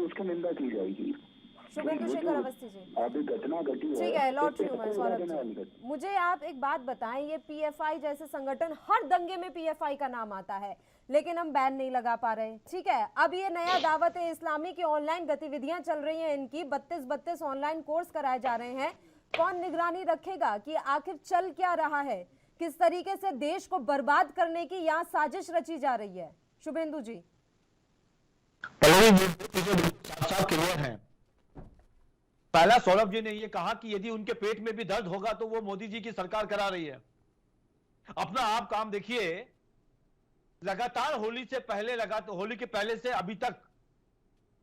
उसकी निंदा की जाएगी। शुभेंदु शेखर अवस्थी जी, अभी घटना घटी है, ठीक है, तो लौट रही हूँ मैं सौरभ जी। मुझे आप एक बात बताएं, ये पीएफआई जैसे संगठन, हर दंगे में पीएफआई का नाम आता है, लेकिन हम बैन नहीं लगा पा रहे। ठीक है, अब ये नया दावत इस्लामी की ऑनलाइन गतिविधियां चल रही हैं, इनकी 32 ऑनलाइन कोर्स कराए जा रहे हैं। कौन निगरानी रखेगा कि आखिर चल क्या रहा है, किस तरीके से देश को बर्बाद करने की यहाँ साजिश रची जा रही है? शुभेंदु जी। साफ साफ क्लियर है। पहला सौरभ जी ने यह कहा कि यदि उनके पेट में भी दर्द होगा तो वो मोदी जी की सरकार करा रही है। अपना आप काम देखिए, लगातार होली से पहले, होली के पहले से अभी तक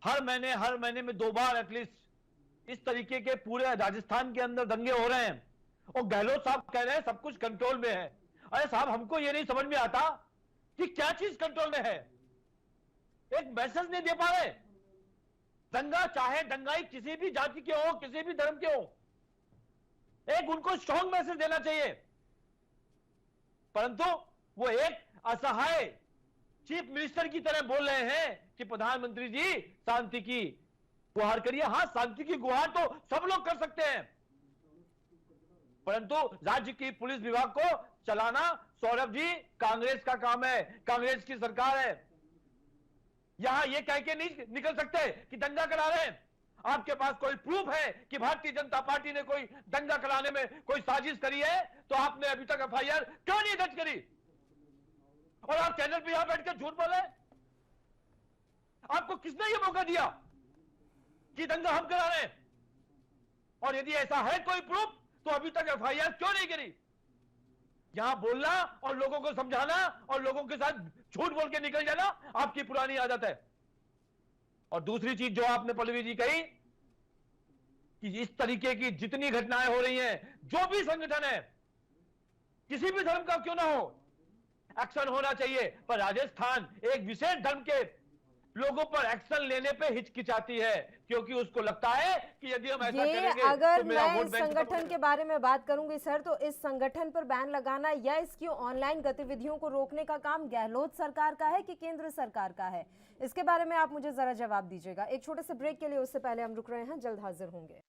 हर महीने में 2 बार एटलीस्ट इस तरीके के पूरे राजस्थान के अंदर दंगे हो रहे हैं। और गहलोत साहब कह रहे हैं सब कुछ कंट्रोल में है। अरे साहब, हमको यह नहीं समझ में आता कि क्या चीज कंट्रोल में है। एक मैसेज नहीं दे पा रहे। दंगा चाहे दंगाई किसी भी जाति के हो, किसी भी धर्म के हो, एक उनको स्ट्रॉन्ग मैसेज देना चाहिए, परंतु वो एक असहाय चीफ मिनिस्टर की तरह बोल रहे हैं कि प्रधानमंत्री जी शांति की गुहार करिए। हां, शांति की गुहार तो सब लोग कर सकते हैं, परंतु राज्य की पुलिस विभाग को चलाना, सौरभ जी, कांग्रेस का काम है, कांग्रेस की सरकार है। यहां ये कह के नहीं निकल सकते कि दंगा करा रहे हैं। आपके पास कोई प्रूफ है कि भारतीय जनता पार्टी ने कोई दंगा कराने में कोई साजिश करी है, तो आपने अभी तक एफआईआर क्यों नहीं दर्ज करी? और आप चैनल पे यहां बैठकर झूठ बोल रहे हैं। आपको किसने यह मौका दिया कि दंगा हम करा रहे हैं? और यदि ऐसा है कोई प्रूफ, तो अभी तक एफआईआर क्यों नहीं करी? यहां बोलना और लोगों को समझाना और लोगों के साथ झूठ बोल के निकल जाना आपकी पुरानी आदत है। और दूसरी चीज जो आपने पल्लवी जी कही कि इस तरीके की जितनी घटनाएं हो रही हैं, जो भी संगठन है, किसी भी धर्म का क्यों ना हो, एक्शन होना चाहिए। पर राजस्थान एक विशेष धर्म के लोगों पर एक्शन लेने पे हिचकिचाती है, क्योंकि उसको लगता है कि यदि हम ऐसा करेंगे अगर तो मेरा मैं वोट इस बैंक संगठन के बारे में बात करूंगी सर, तो इस संगठन पर बैन लगाना या इसकी ऑनलाइन गतिविधियों को रोकने का काम गहलोत सरकार का है कि केंद्र सरकार का है? इसके बारे में आप मुझे जरा जवाब दीजिएगा। एक छोटे से ब्रेक के लिए, उससे पहले हम रुक रहे हैं, जल्द हाजिर होंगे।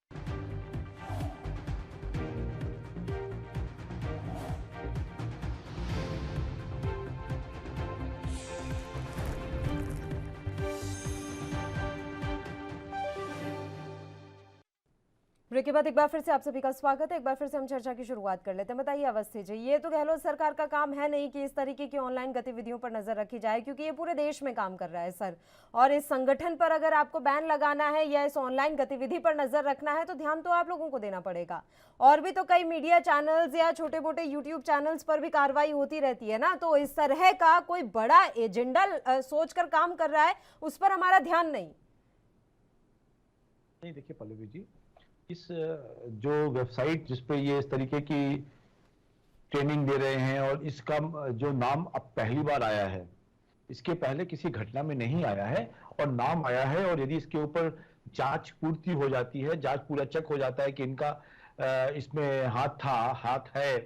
ब्रेक के बाद एक बार फिर से आप सभी का स्वागत है। एक बार फिर से हम चर्चा की शुरुआत कर लेते हैं। बताइए अवस्थी जी, ये तो गहलोत सरकार का काम है नहीं कि इस तरीके की ऑनलाइन गतिविधियों पर नजर रखी जाए, क्योंकि ये पूरे देश में काम कर रहा है सर। और इस संगठन पर अगर आपको बैन लगाना है या इस ऑनलाइन गतिविधि पर नजर रखना है, तो ध्यान तो आप लोगों को देना पड़ेगा। और भी तो कई मीडिया चैनल्स या छोटे मोटे यूट्यूब चैनल्स पर भी कार्रवाई होती रहती है ना। तो इस तरह का कोई बड़ा एजेंडा सोचकर काम कर रहा है, उस पर हमारा ध्यान नहीं। देखिए पल्लवी जी, इस जो वेबसाइट जिसपे ये इस तरीके की ट्रेनिंग दे रहे हैं, और इसका जो नाम अब पहली बार आया है, इसके पहले किसी घटना में नहीं आया है और नाम आया है। और यदि इसके ऊपर जांच पूर्ति हो जाती है, जांच पूरा चेक हो जाता है कि इनका इसमें हाथ है,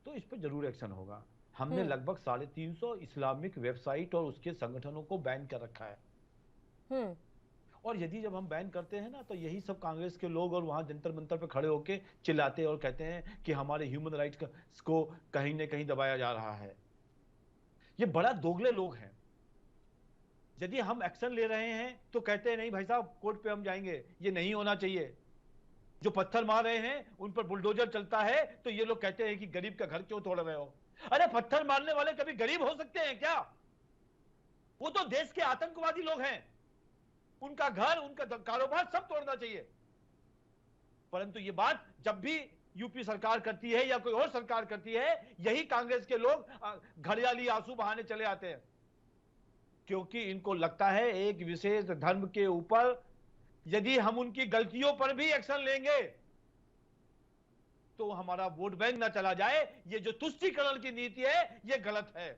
तो इस पर जरूर एक्शन होगा। हमने लगभग 350 इस्लामिक वेबसाइट और उसके संगठनों को बैन कर रखा है। और यदि जब हम बैन करते हैं ना, तो यही सब कांग्रेस के लोग और वहां जंतर मंतर पे खड़े होके चिल्लाते और कहते हैं कि हमारे ह्यूमन राइट्स को कहीं ना कहीं दबाया जा रहा है। ये बड़ा दोगले लोग हैं। यदि हम एक्शन ले रहे हैं तो कहते हैं नहीं भाई साहब, कोर्ट पे हम जाएंगे, ये नहीं होना चाहिए। जो पत्थर मार रहे हैं उन पर बुलडोजर चलता है, तो ये लोग कहते हैं कि गरीब का घर क्यों तोड़ रहे हो। अरे पत्थर मारने वाले कभी गरीब हो सकते हैं क्या? वो तो देश के आतंकवादी लोग हैं। उनका घर, उनका कारोबार सब तोड़ना चाहिए। परंतु ये बात जब भी यूपी सरकार करती है या कोई और सरकार करती है, यही कांग्रेस के लोग घड़ियाली आंसू बहाने चले आते हैं, क्योंकि इनको लगता है एक विशेष धर्म के ऊपर यदि हम उनकी गलतियों पर भी एक्शन लेंगे तो हमारा वोट बैंक ना चला जाए। ये जो तुष्टीकरण की नीति है, ये गलत है।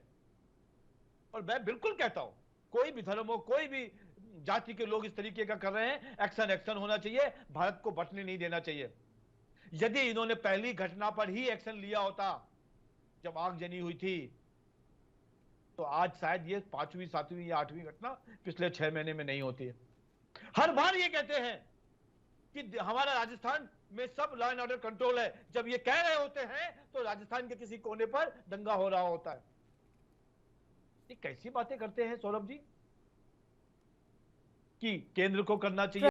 और मैं बिल्कुल कहता हूं, कोई भी धर्म हो, कोई भी जाति के लोग इस तरीके का कर रहे हैं, एक्शन होना चाहिए। भारत को बंटने नहीं देना चाहिए। यदि इन्होंने पहली घटना पर ही एक्शन लिया होता, जब आगजनी हुई थी, तो आज शायद ये 5वीं 7वीं या 8वीं घटना पिछले 6 महीने में नहीं होती है। हर बार ये कहते हैं कि हमारा राजस्थान में सब लॉ एंड ऑर्डर कंट्रोल है, जब ये कह रहे होते हैं तो राजस्थान के किसी कोने पर दंगा हो रहा होता है। ये कैसी बातें करते हैं सौरभ जी कि केंद्र को करना चाहिए